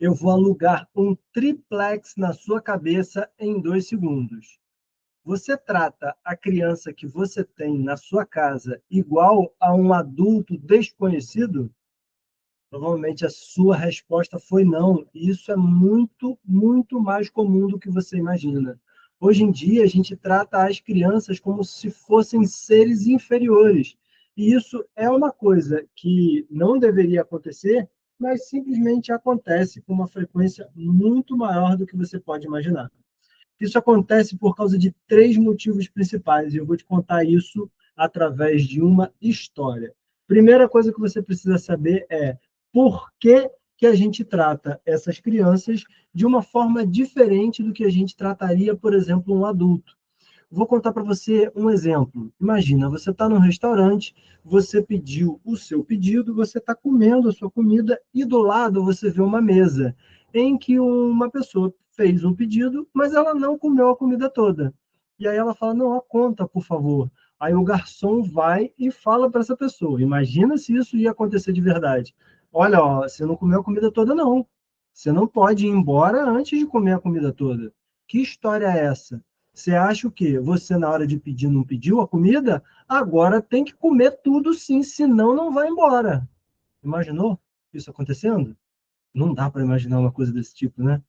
Eu vou alugar um triplex na sua cabeça em 2 segundos. Você trata a criança que você tem na sua casa igual a um adulto desconhecido? Provavelmente a sua resposta foi não. E isso é muito, muito mais comum do que você imagina. Hoje em dia, a gente trata as crianças como se fossem seres inferiores. E isso é uma coisa que não deveria acontecer, mas simplesmente acontece com uma frequência muito maior do que você pode imaginar. Isso acontece por causa de 3 motivos principais, e eu vou te contar isso através de uma história. Primeira coisa que você precisa saber é por que a gente trata essas crianças de uma forma diferente do que a gente trataria, por exemplo, um adulto. Vou contar para você um exemplo. Imagina, você está num restaurante, você pediu o seu pedido, você está comendo a sua comida e do lado você vê uma mesa em que uma pessoa fez um pedido, mas ela não comeu a comida toda. E aí ela fala, não, a conta, por favor. Aí o garçom vai e fala para essa pessoa. Imagina se isso ia acontecer de verdade. Olha, ó, você não comeu a comida toda, não. Você não pode ir embora antes de comer a comida toda. Que história é essa? Você acha o quê? Você, na hora de pedir, não pediu a comida? Agora tem que comer tudo sim, senão não vai embora. Imaginou isso acontecendo? Não dá para imaginar uma coisa desse tipo, né?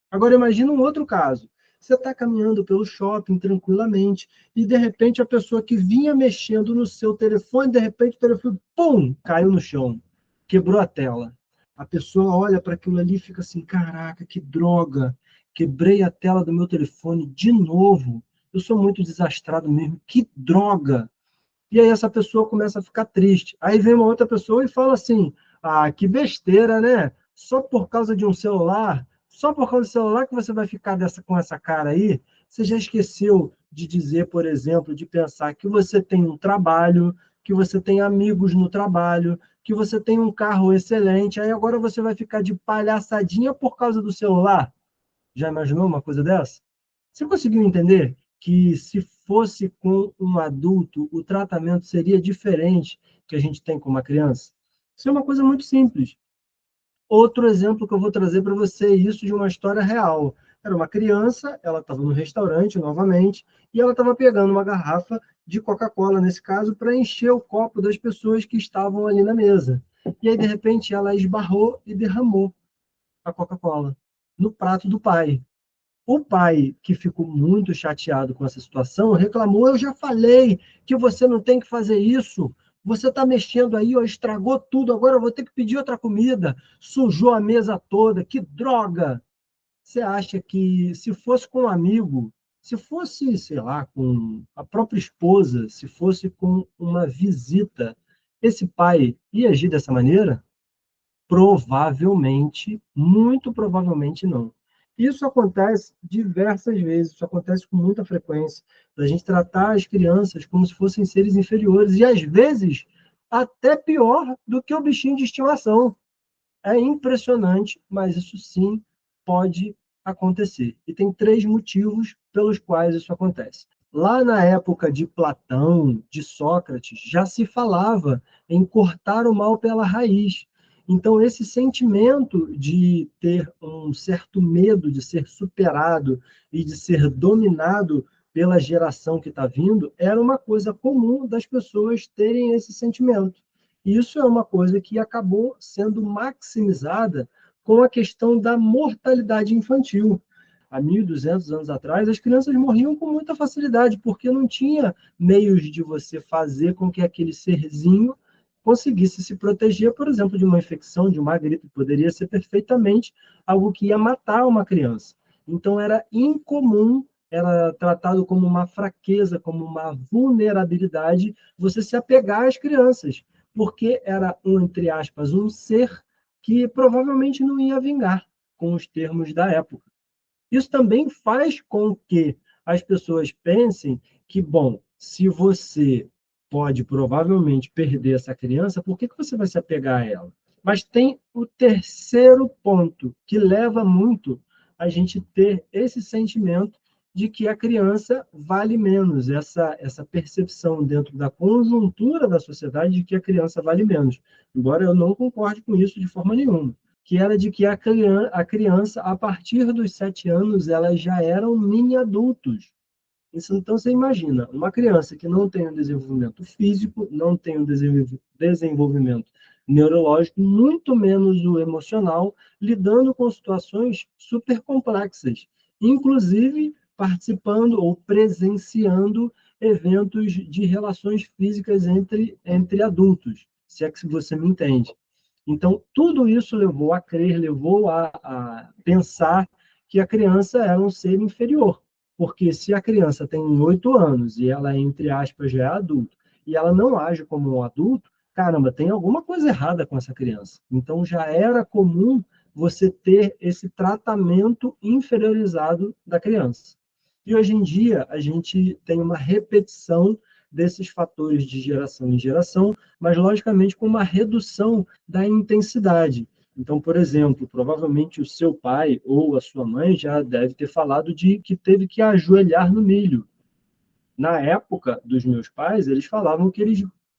Agora imagina um outro caso. Você está caminhando pelo shopping tranquilamente e de repente a pessoa que vinha mexendo no seu telefone, de repente o telefone, pum, caiu no chão, quebrou a tela. A pessoa olha para aquilo ali e fica assim, caraca, que droga, quebrei a tela do meu telefone de novo. Eu sou muito desastrado mesmo, que droga. E aí essa pessoa começa a ficar triste. Aí vem uma outra pessoa e fala assim: ah, que besteira, né? Só por causa de um celular, só por causa do celular que você vai ficar com essa cara aí? Você já esqueceu de dizer, por exemplo, de pensar que você tem um trabalho, que você tem amigos no trabalho, que você tem um carro excelente, aí agora você vai ficar de palhaçadinha por causa do celular? Já imaginou uma coisa dessa? Você conseguiu entender que se fosse com um adulto, o tratamento seria diferente que a gente tem com uma criança? Isso é uma coisa muito simples. Outro exemplo que eu vou trazer para você, isso de uma história real. Era uma criança, ela estava no restaurante novamente, e ela estava pegando uma garrafa de Coca-Cola, nesse caso, para encher o copo das pessoas que estavam ali na mesa. E aí, de repente, ela esbarrou e derramou a Coca-Cola no prato do pai. O pai, que ficou muito chateado com essa situação, reclamou: eu já falei que você não tem que fazer isso. Você está mexendo aí, ó, estragou tudo. Agora eu vou ter que pedir outra comida. Sujou a mesa toda. Que droga! Você acha que se fosse com um amigo, se fosse, sei lá, com a própria esposa, se fosse com uma visita, esse pai ia agir dessa maneira? Provavelmente, muito provavelmente não. Isso acontece diversas vezes, isso acontece com muita frequência, da gente tratar as crianças como se fossem seres inferiores, e às vezes até pior do que o bichinho de estimação. É impressionante, mas isso sim pode acontecer. E tem 3 motivos pelos quais isso acontece. Lá na época de Platão, de Sócrates, já se falava em cortar o mal pela raiz. Então, esse sentimento de ter um certo medo de ser superado e de ser dominado pela geração que está vindo, era uma coisa comum das pessoas terem esse sentimento. Isso é uma coisa que acabou sendo maximizada com a questão da mortalidade infantil. Há 1.200 anos atrás, as crianças morriam com muita facilidade, porque não tinha meios de você fazer com que aquele serzinho conseguisse se proteger, por exemplo, de uma infecção, de uma gripe. Poderia ser perfeitamente algo que ia matar uma criança. Então, era incomum, era tratado como uma fraqueza, como uma vulnerabilidade, você se apegar às crianças, porque era, entre aspas, um ser que provavelmente não ia vingar, com os termos da época. Isso também faz com que as pessoas pensem que, bom, se você pode provavelmente perder essa criança, por que você vai se apegar a ela? Mas tem o terceiro ponto, que leva muito a gente ter esse sentimento de que a criança vale menos, essa percepção dentro da conjuntura da sociedade de que a criança vale menos. Embora eu não concorde com isso de forma nenhuma. que era de que a criança, a partir dos 7 anos, elas já eram mini-adultos. Então, você imagina, uma criança que não tem um desenvolvimento físico, não tem um desenvolvimento neurológico, muito menos o emocional, lidando com situações super complexas, inclusive participando ou presenciando eventos de relações físicas entre adultos, se é que você me entende. Então, tudo isso levou a crer, levou a pensar que a criança era um ser inferior. Porque se a criança tem 8 anos e ela, entre aspas, já é adulto, e ela não age como um adulto, caramba, tem alguma coisa errada com essa criança. Então já era comum você ter esse tratamento inferiorizado da criança. E hoje em dia a gente tem uma repetição desses fatores de geração em geração, mas logicamente com uma redução da intensidade. Então, por exemplo, provavelmente o seu pai ou a sua mãe já deve ter falado de que teve que ajoelhar no milho. Na época dos meus pais, eles falavam que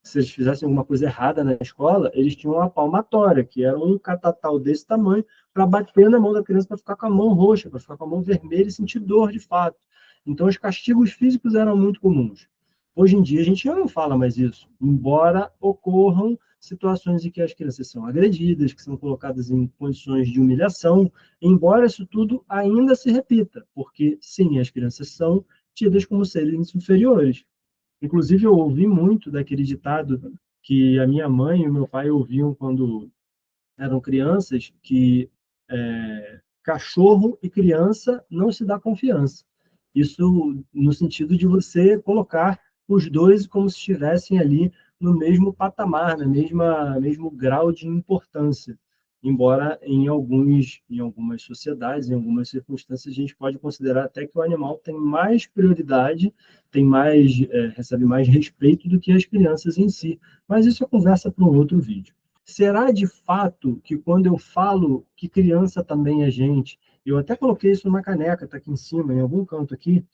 se eles fizessem alguma coisa errada na escola, eles tinham uma palmatória, que era um catatal desse tamanho, para bater na mão da criança para ficar com a mão roxa, para ficar com a mão vermelha e sentir dor de fato. Então, os castigos físicos eram muito comuns. Hoje em dia, a gente já não fala mais isso, embora ocorram situações em que as crianças são agredidas, que são colocadas em condições de humilhação, embora isso tudo ainda se repita, porque, sim, as crianças são tidas como seres inferiores. Inclusive, eu ouvi muito daquele ditado que a minha mãe e o meu pai ouviam quando eram crianças, que cachorro e criança não se dá confiança. Isso no sentido de você colocar os dois como se estivessem ali no mesmo patamar, na mesmo grau de importância. Embora em algumas sociedades, em algumas circunstâncias, a gente pode considerar até que o animal tem mais prioridade, recebe mais respeito do que as crianças em si. Mas isso é conversa para um outro vídeo. Será de fato que quando eu falo que criança também é gente, eu até coloquei isso numa caneca, está aqui em cima, em algum canto aqui,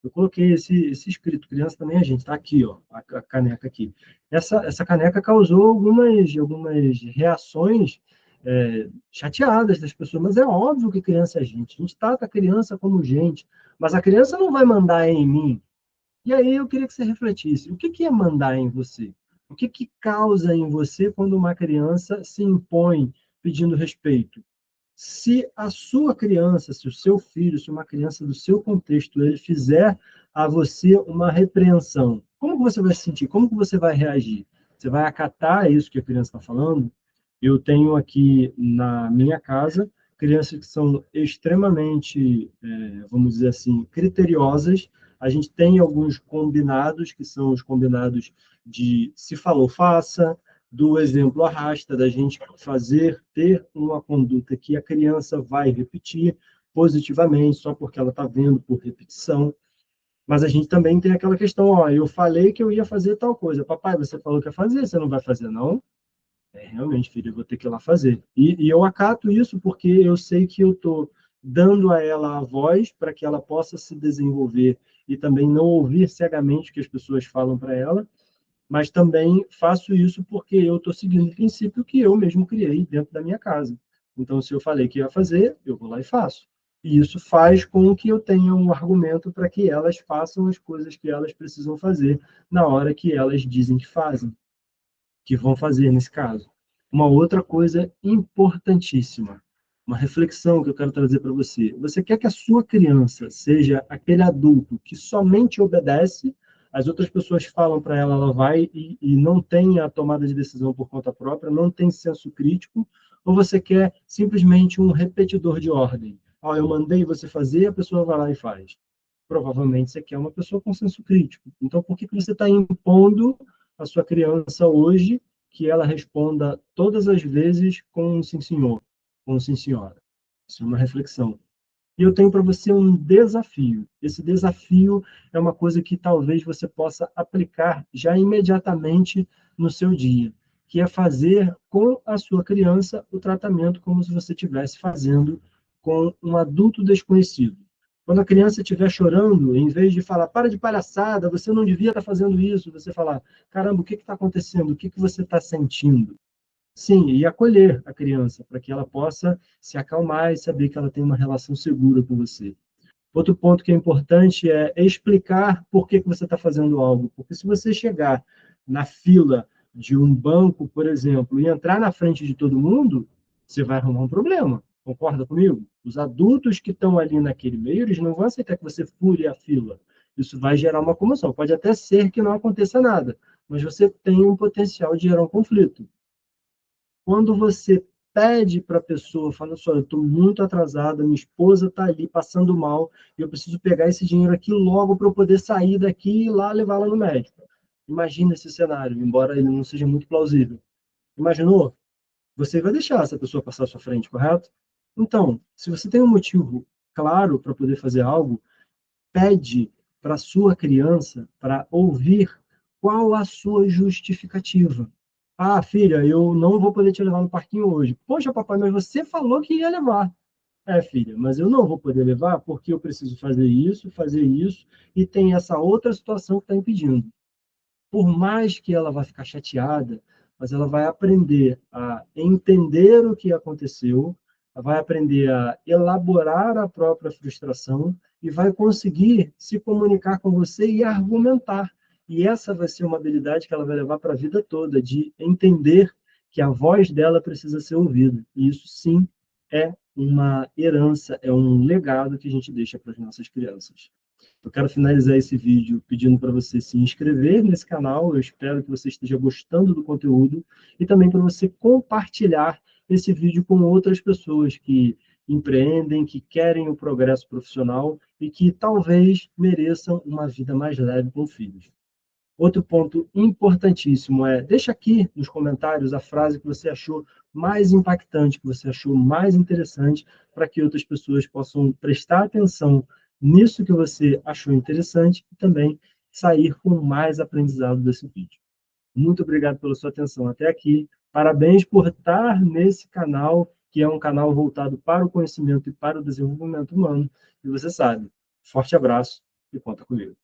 eu coloquei esse escrito, criança também é gente, está aqui, ó, a caneca aqui. Essa caneca causou algumas reações chateadas das pessoas, mas é óbvio que criança é gente. A gente trata a criança como gente, mas a criança não vai mandar em mim. E aí eu queria que você refletisse, o que é mandar em você? O que causa em você quando uma criança se impõe pedindo respeito? Se a sua criança, se o seu filho, se uma criança do seu contexto, ele fizer a você uma repreensão, como que você vai se sentir? Como que você vai reagir? Você vai acatar isso que a criança está falando? Eu tenho aqui na minha casa crianças que são extremamente, vamos dizer assim, criteriosas. A gente tem alguns combinados, que são os combinados de se falou, faça, do exemplo arrasta, da gente ter uma conduta que a criança vai repetir positivamente, só porque ela está vendo por repetição. Mas a gente também tem aquela questão, ó, eu falei que eu ia fazer tal coisa. Papai, você falou que ia fazer, você não vai fazer, não? Realmente, filho, eu vou ter que ir lá fazer. E eu acato isso porque eu sei que eu estou dando a ela a voz para que ela possa se desenvolver e também não ouvir cegamente o que as pessoas falam para ela, mas também faço isso porque eu estou seguindo o princípio que eu mesmo criei dentro da minha casa. Então, se eu falei que ia fazer, eu vou lá e faço. E isso faz com que eu tenha um argumento para que elas façam as coisas que elas precisam fazer na hora que elas dizem que fazem, que vão fazer nesse caso. Uma outra coisa importantíssima, uma reflexão que eu quero trazer para você. Você quer que a sua criança seja aquele adulto que somente obedece, as outras pessoas falam para ela, ela vai e não tem a tomada de decisão por conta própria, não tem senso crítico, ou você quer simplesmente um repetidor de ordem? Ó, eu mandei você fazer, a pessoa vai lá e faz. Provavelmente você quer uma pessoa com senso crítico. Então, por que você está impondo a sua criança hoje que ela responda todas as vezes com um sim, senhor, com um sim, senhora? Isso é uma reflexão. E eu tenho para você um desafio. Esse desafio é uma coisa que talvez você possa aplicar já imediatamente no seu dia, que é fazer com a sua criança o tratamento como se você estivesse fazendo com um adulto desconhecido. Quando a criança estiver chorando, em vez de falar, para de palhaçada, você não devia estar fazendo isso, você falar, caramba, o que está acontecendo? O que você está sentindo? Sim, e acolher a criança, para que ela possa se acalmar e saber que ela tem uma relação segura com você. Outro ponto que é importante é explicar por que você está fazendo algo. Porque se você chegar na fila de um banco, por exemplo, e entrar na frente de todo mundo, você vai arrumar um problema. Concorda comigo? Os adultos que estão ali naquele meio, eles não vão aceitar que você fure a fila. Isso vai gerar uma comoção. Pode até ser que não aconteça nada, mas você tem um potencial de gerar um conflito. Quando você pede para a pessoa, fala só, eu estou muito atrasada, minha esposa está ali passando mal, e eu preciso pegar esse dinheiro aqui logo para eu poder sair daqui e ir lá levá-la no médico. Imagina esse cenário, embora ele não seja muito plausível. Imaginou? Você vai deixar essa pessoa passar à sua frente, correto? Então, se você tem um motivo claro para poder fazer algo, pede para a sua criança para ouvir qual a sua justificativa. Ah, filha, eu não vou poder te levar no parquinho hoje. Poxa, papai, mas você falou que ia levar. É, filha, mas eu não vou poder levar porque eu preciso fazer isso, e tem essa outra situação que está impedindo. Por mais que ela vá ficar chateada, mas ela vai aprender a entender o que aconteceu, vai aprender a elaborar a própria frustração e vai conseguir se comunicar com você e argumentar. E essa vai ser uma habilidade que ela vai levar para a vida toda, de entender que a voz dela precisa ser ouvida. E isso sim é uma herança, é um legado que a gente deixa para as nossas crianças. Eu quero finalizar esse vídeo pedindo para você se inscrever nesse canal. Eu espero que você esteja gostando do conteúdo e também para você compartilhar esse vídeo com outras pessoas que empreendem, que querem o progresso profissional e que talvez mereçam uma vida mais leve com filhos. Outro ponto importantíssimo é, deixa aqui nos comentários a frase que você achou mais impactante, que você achou mais interessante, para que outras pessoas possam prestar atenção nisso que você achou interessante e também sair com mais aprendizado desse vídeo. Muito obrigado pela sua atenção até aqui. Parabéns por estar nesse canal, que é um canal voltado para o conhecimento e para o desenvolvimento humano. E você sabe, forte abraço e conta comigo.